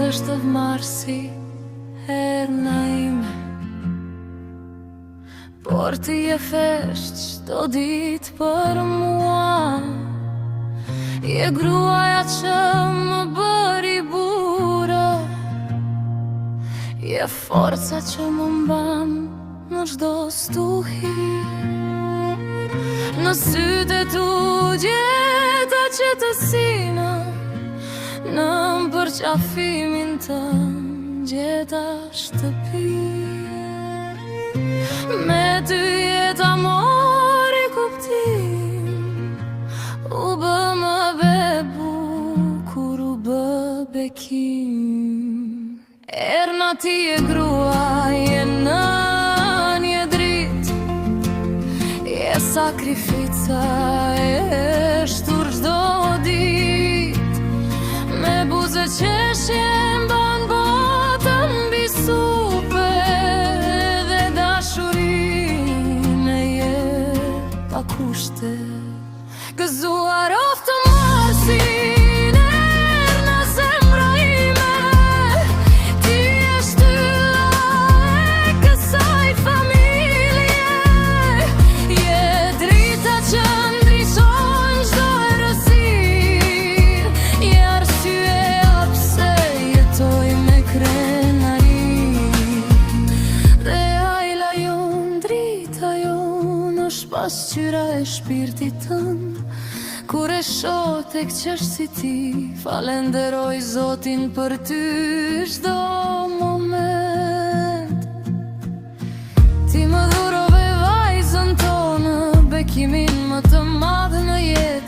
është vmarsi herna ime, por ti je fesht çdo ditë për mua. Je gruaja që më bëri bura, je forca që më mban në çdo stuhi. Në sytë tu gjeta qetësina, në përqafimin tënd gjeta shtëpi. Me ty jeta mori kuptim, u bë më bukur, u bë bekim. Erna ti je grua, je nën, je drit, je sakrifica, je shtur çdo dit. Me buzë qeshje mban botën mbi supe, dhe dashurinë e jep pa kushte. Gëzuar of të marsin erna zemra ime, ti je shtylla e kësaj familje. Je drita që ndriçon çdo errësirë, je arsyeja pse jetoj me krenari. Dhe ajla jon, drita jon, është pasqyra e shpirtit tënd. Kur e shoh tek qesh si ti, falenderoj Zotin për ty çdo moment. Ti më dhurove vajzën tonë, bekimin më të madh në jetë.